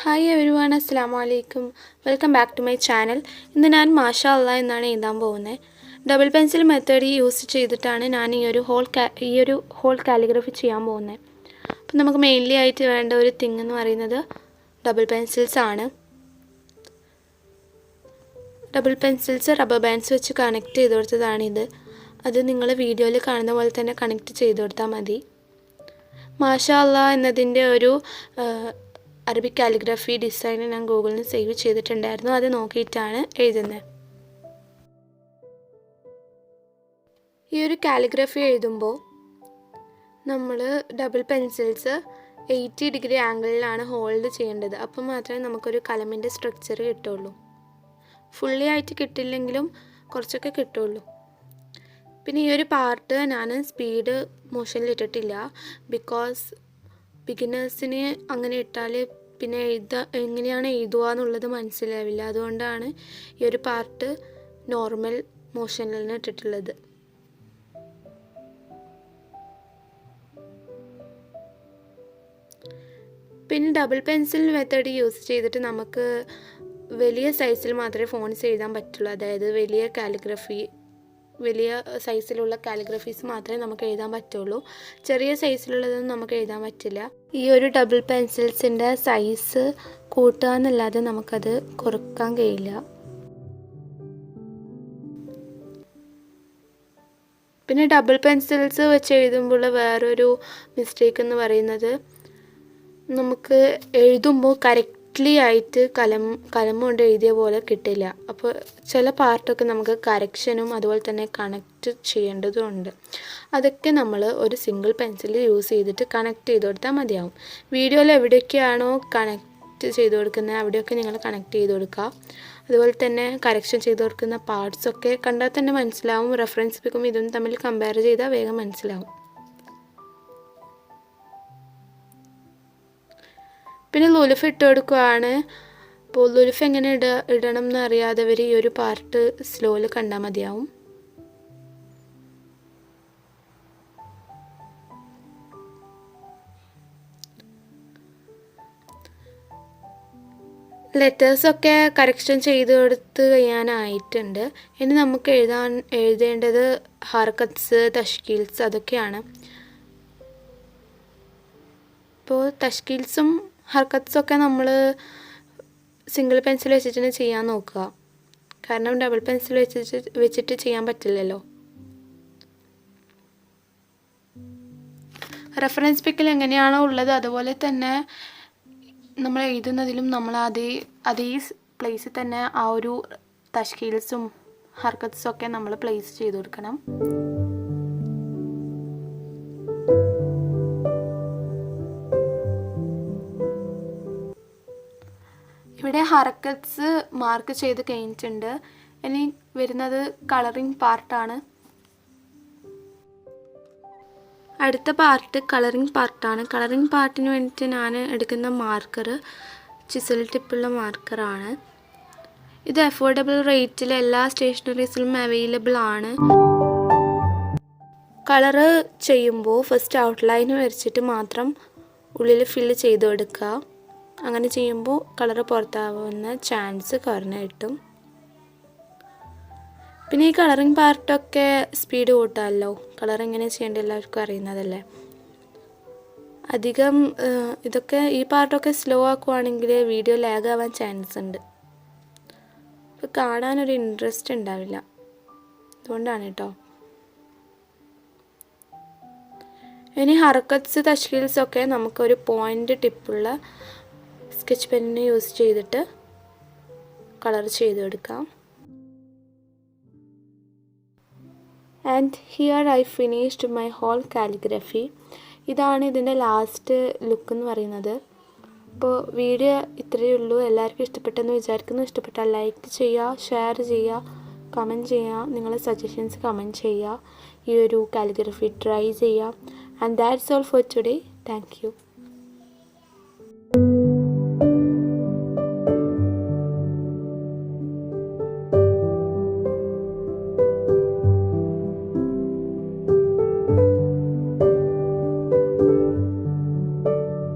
Hi everyone, Assalamu alaikum. Welcome back to my channel. ഇന്ന് ഞാൻ മാഷാ അല്ലാ എന്നാണ് എഴുതാൻ പോകുന്നത്. ഡബിൾ പെൻസിൽ മെത്തേഡ് യൂസ് ചെയ്തിട്ടാണ് ഞാൻ ഈ ഒരു ഹോൾ കാലിഗ്രഫി ചെയ്യാൻ പോകുന്നത്. അപ്പോൾ നമുക്ക് മെയിൻലി ആയിട്ട് വേണ്ട ഒരു തിങ് എന്ന് പറയുന്നത് ഡബിൾ പെൻസിൽസ് ആണ്. ഡബിൾ പെൻസിൽസ് റബ്ബർ ബാൻഡ്സ് വെച്ച് കണക്ട് ചെയ്ത് കൊടുത്തതാണിത്. അത് നിങ്ങൾ വീഡിയോയിൽ കാണുന്ന പോലെ തന്നെ കണക്ട് ചെയ്ത് കൊടുത്താൽ മതി. മാഷാ അല്ലാ എന്നതിൻ്റെ ഒരു അറബിക് കാലിഗ്രഫി ഡിസൈൻ ഞാൻ ഗൂഗിളിൽ നിന്ന് സേവ് ചെയ്തിട്ടുണ്ടായിരുന്നു. അത് നോക്കിയിട്ടാണ് എഴുതുന്നത്. ഈ ഒരു കാലിഗ്രഫി എഴുതുമ്പോൾ നമ്മൾ ഡബിൾ പെൻസിൽസ് 80 ഡിഗ്രി ആംഗിളിലാണ് ഹോൾഡ് ചെയ്യേണ്ടത്. അപ്പോൾ മാത്രമേ നമുക്കൊരു കലമിൻ്റെ സ്ട്രക്ചർ കിട്ടുള്ളൂ. ഫുള്ളി ആയിട്ട് കിട്ടില്ലെങ്കിലും കുറച്ചൊക്കെ കിട്ടുള്ളൂ. പിന്നെ ഈ ഒരു പാർട്ട് ഞാൻ സ്പീഡ് മോഷനിൽ ഇട്ടിട്ടില്ല. ബിക്കോസ് ബിഗിനേഴ്സിന് അങ്ങനെ ഇട്ടാൽ പിന്നെ എങ്ങനെയാണ് എഴുതുക എന്നുള്ളത് മനസ്സിലാവില്ല. അതുകൊണ്ടാണ് ഈ ഒരു പാർട്ട് നോർമൽ മോഷനിൽ ഇട്ടിട്ടുള്ളത്. പിന്നെ ഡബിൾ പെൻസിൽ മെത്തേഡ് യൂസ് ചെയ്തിട്ട് നമുക്ക് വലിയ സൈസിൽ മാത്രമേ ഫോൺസ് എഴുതാൻ പറ്റുള്ളൂ. അതായത് വലിയ സൈസിലുള്ള കാലിഗ്രഫീസ് മാത്രമേ നമുക്ക് എഴുതാൻ പറ്റുള്ളൂ. ചെറിയ സൈസിലുള്ളതൊന്നും നമുക്ക് എഴുതാൻ പറ്റില്ല. ഈ ഒരു ഡബിൾ പെൻസിൽസിൻ്റെ സൈസ് കൂട്ടുക എന്നല്ലാതെ നമുക്കത് കുറക്കാൻ കഴിയില്ല. പിന്നെ ഡബിൾ പെൻസിൽസ് വെച്ച് എഴുതുമ്പോൾ വേറൊരു മിസ്റ്റേക്ക് എന്ന് പറയുന്നത് നമുക്ക് എഴുതുമ്പോൾ കറക്റ്റ്ലി ആയിട്ട് കലം കൊണ്ട് എഴുതിയ പോലെ കിട്ടില്ല. അപ്പോൾ ചില പാർട്ടൊക്കെ നമുക്ക് കറക്ഷനും അതുപോലെ തന്നെ കണക്റ്റ് ചെയ്യേണ്ടതുണ്ട്. അതൊക്കെ നമ്മൾ ഒരു സിംഗിൾ പെൻസിൽ യൂസ് ചെയ്തിട്ട് കണക്ട് ചെയ്ത് കൊടുത്താൽ മതിയാവും. വീഡിയോയിൽ എവിടെയൊക്കെയാണോ കണക്റ്റ് ചെയ്ത് കൊടുക്കുന്നത് അവിടെയൊക്കെ നിങ്ങൾ കണക്ട് ചെയ്ത് കൊടുക്കുക. അതുപോലെ തന്നെ കറക്ഷൻ ചെയ്ത് കൊടുക്കുന്ന പാർട്സൊക്കെ കണ്ടാൽ തന്നെ മനസ്സിലാവും. റെഫറൻസ് ബുക്കും ഇതും തമ്മിൽ കമ്പയർ ചെയ്താൽ വേഗം മനസ്സിലാവും. പിന്നെ ലുലുഫ് ഇട്ട് കൊടുക്കുകയാണ്. അപ്പോൾ ലുലുഫ് എങ്ങനെ ഇടണം എന്ന് അറിയാത്തവർ ഈ ഒരു പാർട്ട് സ്ലോയിൽ കണ്ടാൽ മതിയാവും. ലെറ്റേഴ്സൊക്കെ കറക്ഷൻ ചെയ്ത് കൊടുത്ത് കഴിയാനായിട്ടുണ്ട്. ഇനി നമുക്ക് എഴുതേണ്ടത് ഹർക്കത്സ്, തഷ്കീൽസ് അതൊക്കെയാണ്. ഇപ്പോൾ തഷ്കീൽസും ഹർക്കത്സൊക്കെ നമ്മൾ സിംഗിൾ പെൻസിൽ വെച്ചിട്ട് തന്നെ ചെയ്യാൻ നോക്കുക. കാരണം ഡബിൾ പെൻസിൽ വെച്ചിട്ട് ചെയ്യാൻ പറ്റില്ലല്ലോ. റെഫറൻസ് പിക്കിൽ എങ്ങനെയാണോ ഉള്ളത് അതുപോലെ തന്നെ നമ്മൾ എഴുതുന്നതിലും നമ്മൾ അതേ പ്ലേസിൽ തന്നെ ആ ഒരു തഷ്കീൽസും ഹർക്കത്സും ഒക്കെ നമ്മൾ പ്ലേസ് ചെയ്ത് കൊടുക്കണം. ഇവിടെ ഹർക്കത്സ് മാർക്ക് ചെയ്ത് കഴിഞ്ഞിട്ടുണ്ട്. ഇനി വരുന്നത് കളറിംഗ് പാർട്ടാണ്. അടുത്ത പാർട്ട് കളറിംഗ് പാർട്ടാണ്. കളറിംഗ് പാർട്ടിന് വേണ്ടിയിട്ട് ഞാൻ എടുക്കുന്ന മാർക്കർ ചിസൽ ടിപ്പുള്ള മാർക്കറാണ്. ഇത് അഫോർഡബിൾ റേറ്റിൽ എല്ലാ സ്റ്റേഷനറീസിലും അവൈലബിൾ ആണ്. കളറ് ചെയ്യുമ്പോൾ ഫസ്റ്റ് ഔട്ട്ലൈൻ വരച്ചിട്ട് മാത്രം ഉള്ളിൽ ഫില്ല് ചെയ്ത് കൊടുക്കുക. അങ്ങനെ ചെയ്യുമ്പോൾ കളറ് പുറത്താവുന്ന ചാൻസ് കുറഞ്ഞ് കിട്ടും. പിന്നെ ഈ കളറിംഗ് പാർട്ടൊക്കെ സ്പീഡ് കൂട്ടാമല്ലോ. കളർ എങ്ങനെ ചെയ്യേണ്ടത് എല്ലാവർക്കും അറിയുന്നതല്ലേ. അധികം ഈ പാർട്ടൊക്കെ സ്ലോ ആക്കുവാണെങ്കിൽ വീഡിയോ ലാഗ് ആവാൻ ചാൻസ് ഉണ്ട്. അപ്പോൾ കാണാനൊരു ഇൻട്രസ്റ്റ് ഉണ്ടാവില്ല. അതുകൊണ്ടാണ് കേട്ടോ. ഇനി ഹർക്കത്സ്, തഷ്കീൽസൊക്കെ നമുക്കൊരു പോയിൻ്റ് ടിപ്പുള്ള സ്കെച്ച് പെന്നിനെ യൂസ് ചെയ്തിട്ട് കളർ ചെയ്തെടുക്കാം. And here I finished my whole calligraphy. ഇതാണ് ഇതിൻ്റെ ലാസ്റ്റ് ലുക്ക് എന്ന് പറയുന്നത്. അപ്പോൾ വീഡിയോ ഇത്രയേ ഉള്ളൂ. എല്ലാവർക്കും ഇഷ്ടപ്പെട്ടെന്ന് വിചാരിക്കുന്നു. ഇഷ്ടപ്പെട്ടാൽ ലൈക്ക് ചെയ്യുക, ഷെയർ ചെയ്യുക, കമൻറ്റ് ചെയ്യുക, നിങ്ങളുടെ സജഷൻസ് കമൻറ്റ് ചെയ്യുക. ഈ ഒരു കാലിഗ്രഫി ട്രൈ ചെയ്യുക. And that's all for today. Thank you.